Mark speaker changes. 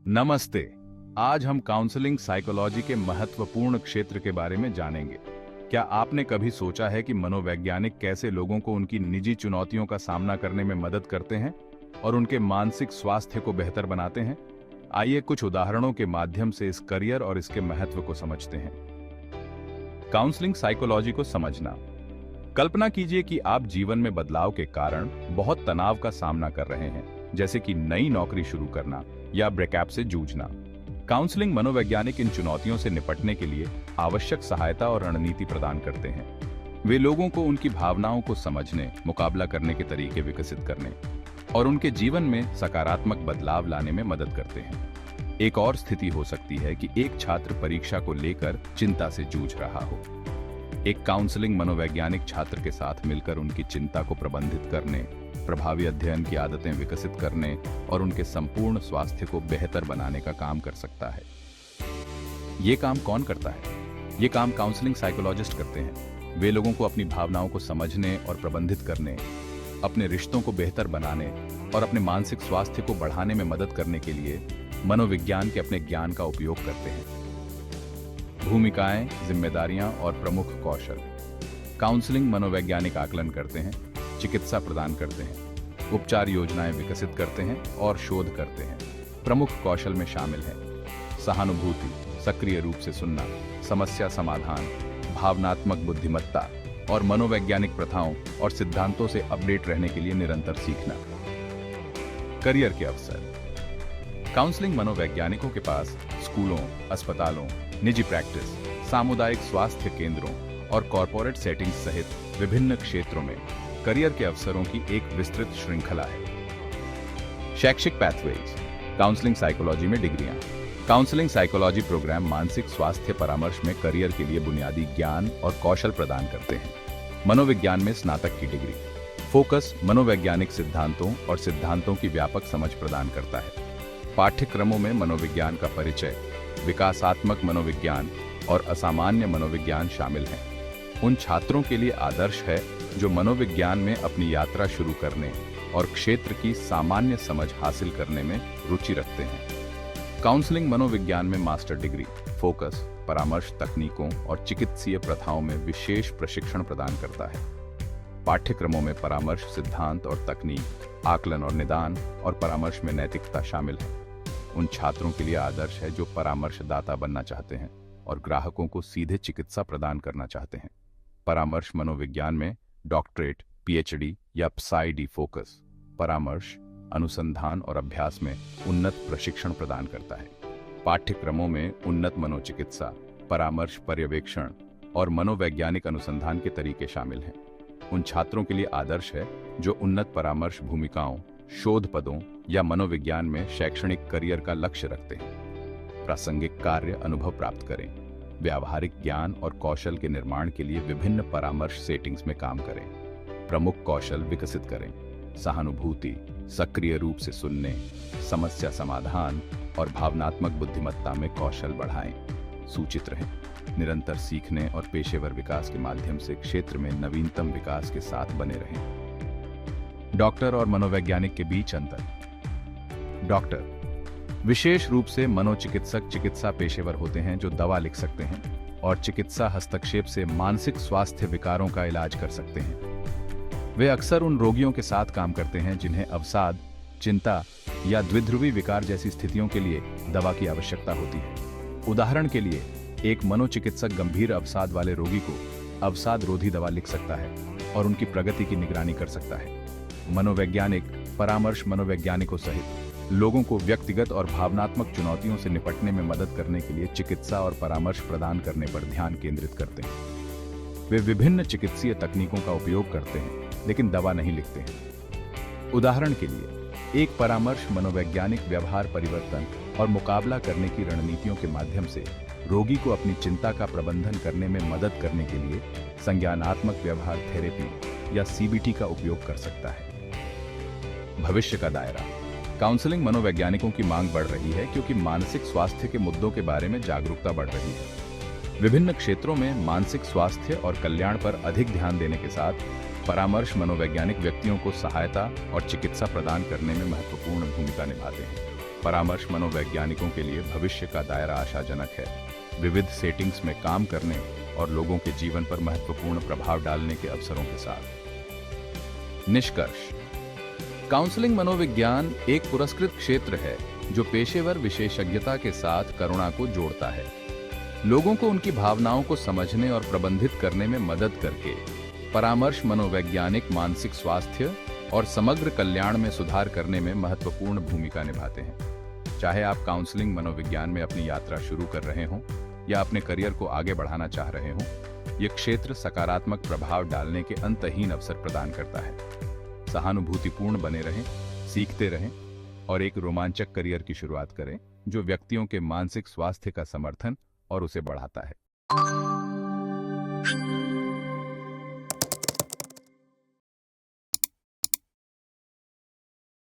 Speaker 1: नमस्ते। आज हम काउंसलिंग साइकोलॉजी के महत्वपूर्ण क्षेत्र के बारे में जानेंगे। क्या आपने कभी सोचा है कि मनोवैज्ञानिक कैसे लोगों को उनकी निजी चुनौतियों का सामना करने में मदद करते हैं और उनके मानसिक स्वास्थ्य को बेहतर बनाते हैं? आइए कुछ उदाहरणों के माध्यम से इस करियर और इसके महत्व को समझते हैं। काउंसलिंग साइकोलॉजी को समझना। कल्पना कीजिए कि आप जीवन में बदलाव के कारण बहुत तनाव का सामना कर रहे हैं, जैसे कि नई नौकरी शुरू करना या ब्रेकअप से जूझना। काउंसलिंग मनोवैज्ञानिक इन चुनौतियों से निपटने के लिए आवश्यक सहायता और रणनीति प्रदान करते हैं। वे लोगों को उनकी भावनाओं को समझने, मुकाबला करने के तरीके विकसित करने और उनके जीवन में सकारात्मक बदलाव लाने में मदद करते हैं। एक और स्थिति हो सकती है कि एक छात्र परीक्षा को लेकर चिंता से जूझ रहा हो। एक काउंसलिंग मनोवैज्ञानिक छात्र के साथ मिलकर उनकी चिंता को प्रबंधित करने, प्रभावी अध्ययन की आदतें विकसित करने और उनके संपूर्ण स्वास्थ्य को बेहतर बनाने का काम कर सकता है। ये काम कौन करता है? ये काम काउंसलिंग साइकोलॉजिस्ट करते हैं। वे लोगों को अपनी भावनाओं को समझने और प्रबंधित करने, अपने रिश्तों को बेहतर बनाने और अपने मानसिक स्वास्थ्य को बढ़ाने में मदद करने के लिए मनोविज्ञान के अपने ज्ञान का उपयोग करते हैं। भूमिकाएं, जिम्मेदारियां और प्रमुख कौशल। काउंसलिंग मनोवैज्ञानिक आकलन करते हैं, चिकित्सा प्रदान करते हैं, उपचार योजनाएं विकसित करते हैं और शोध करते हैं। प्रमुख कौशल में शामिल हैं सहानुभूति, सक्रिय रूप से सुनना, समस्या समाधान, भावनात्मक बुद्धिमत्ता और मनोवैज्ञानिक प्रथाओं और सिद्धांतों से अपडेट रहने के लिए निरंतर सीखना। करियर के अवसर। काउंसलिंग मनोवैज्ञानिकों के पास स्कूलों, अस्पतालों, निजी प्रैक्टिस, सामुदायिक स्वास्थ्य केंद्रों और कॉरपोरेट सेटिंग्स सहित विभिन्न क्षेत्रों में करियर के अवसरों की एक विस्तृत श्रृंखला है। शैक्षिक पैथवेज। काउंसलिंग साइकोलॉजी में डिग्रियां। काउंसलिंग साइकोलॉजी प्रोग्राम मानसिक स्वास्थ्य परामर्श में करियर के लिए बुनियादी ज्ञान और कौशल प्रदान करते हैं। मनोविज्ञान में स्नातक की डिग्री। फोकस मनोवैज्ञानिक सिद्धांतों और सिद्धांतों की व्यापक समझ प्रदान करता है। पाठ्यक्रमों में मनोविज्ञान का परिचय, विकासात्मक मनोविज्ञान और असामान्य मनोविज्ञान शामिल हैं। उन छात्रों के लिए आदर्श है जो मनोविज्ञान में अपनी यात्रा शुरू करने और क्षेत्र की सामान्य समझ हासिल करने में रुचि रखते हैं। काउंसलिंग मनोविज्ञान में मास्टर डिग्री। फोकस परामर्श तकनीकों और चिकित्सीय प्रथाओं में विशेष प्रशिक्षण प्रदान करता है। पाठ्यक्रमों में परामर्श सिद्धांत और तकनीक, आकलन और निदान और परामर्श में नैतिकता शामिल है। उन छात्रों के लिए आदर्श है जो परामर्शदाता बनना चाहते हैं और ग्राहकों को सीधे चिकित्सा प्रदान करना चाहते हैं। परामर्श मनोविज्ञान में डॉक्टरेट, पीएचडी या PsyD फोकस परामर्श, अनुसंधान और अभ्यास में उन्नत प्रशिक्षण प्रदान करता है। पाठ्यक्रमों में उन्नत मनोचिकित्सा, परामर्श पर्यवेक्षण और मनोवैज्ञानिक अनुसंधान के तरीके शामिल हैं। उन छात्रों के लिए आदर्श है जो उन्नत परामर्श भूमिकाओं, शोध पदों या मनोविज्ञान में शैक्षणिक करियर का लक्ष्य रखते हैं। प्रासंगिक कार्य अनुभव प्राप्त करें। व्यावहारिक ज्ञान और कौशल के निर्माण के लिए विभिन्न परामर्श सेटिंग्स में काम करें। प्रमुख कौशल विकसित करें। सहानुभूति, सक्रिय रूप से सुनने, समस्या समाधान और भावनात्मक बुद्धिमत्ता में कौशल बढ़ाएं। सूचित रहें। निरंतर सीखने और पेशेवर विकास के माध्यम से क्षेत्र में नवीनतम विकास के साथ बने रहें। डॉक्टर और मनोवैज्ञानिक के बीच अंतर। डॉक्टर विशेष रूप से मनोचिकित्सक चिकित्सा पेशेवर होते हैं जो दवा लिख सकते हैं और चिकित्सा हस्तक्षेप से मानसिक स्वास्थ्य विकारों का इलाज कर सकते हैं। वे अक्सर उन रोगियों के साथ काम करते हैं जिन्हें अवसाद, चिंता या द्विध्रुवी विकार जैसी स्थितियों के लिए दवा की आवश्यकता होती है। उदाहरण के लिए, एक मनोचिकित्सक गंभीर अवसाद वाले रोगी को अवसाद रोधी दवा लिख सकता है और उनकी प्रगति की निगरानी कर सकता है। मनोवैज्ञानिक परामर्श मनोवैज्ञानिकों सहित लोगों को व्यक्तिगत और भावनात्मक चुनौतियों से निपटने में मदद करने के लिए चिकित्सा और परामर्श प्रदान करने पर ध्यान केंद्रित करते हैं। वे विभिन्न चिकित्सीय तकनीकों का उपयोग करते हैं लेकिन दवा नहीं लिखते हैं। उदाहरण के लिए, एक परामर्श मनोवैज्ञानिक व्यवहार परिवर्तन और मुकाबला करने की रणनीतियों के माध्यम से रोगी को अपनी चिंता का प्रबंधन करने में मदद करने के लिए संज्ञानात्मक व्यवहार थेरेपी या CBT का उपयोग कर सकता है। भविष्य का दायरा। काउंसलिंग मनोवैज्ञानिकों की मांग बढ़ रही है क्योंकि मानसिक स्वास्थ्य के मुद्दों के बारे में जागरूकता बढ़ रही है। विभिन्न क्षेत्रों में मानसिक स्वास्थ्य और कल्याण पर अधिक ध्यान देने के साथ परामर्श मनोवैज्ञानिक व्यक्तियों को सहायता और चिकित्सा प्रदान करने में महत्वपूर्ण भूमिका निभाते हैं। परामर्श मनोवैज्ञानिकों के लिए भविष्य का दायरा आशाजनक है, विविध सेटिंग्स में काम करने और लोगों के जीवन पर महत्वपूर्ण प्रभाव डालने के अवसरों के साथ। निष्कर्ष: काउंसलिंग मनोविज्ञान एक पुरस्कृत क्षेत्र है जो पेशेवर विशेषज्ञता के साथ करुणा को जोड़ता है, लोगों को उनकी भावनाओं को समझने और प्रबंधित करने में मदद करके परामर्श मनोवैज्ञानिक मानसिक स्वास्थ्य और समग्र कल्याण में सुधार करने में महत्वपूर्ण भूमिका निभाते हैं। चाहे आप काउंसलिंग मनोविज्ञान में अपनी यात्रा शुरू कर रहे हों या अपने करियर को आगे बढ़ाना चाह रहे हों, यह क्षेत्र सकारात्मक प्रभाव डालने के अंतहीन अवसर प्रदान करता है। सहानुभूतिपूर्ण बने रहें, सीखते रहें और एक रोमांचक करियर की शुरुआत करें जो व्यक्तियों के मानसिक स्वास्थ्य का समर्थन और उसे बढ़ाता है।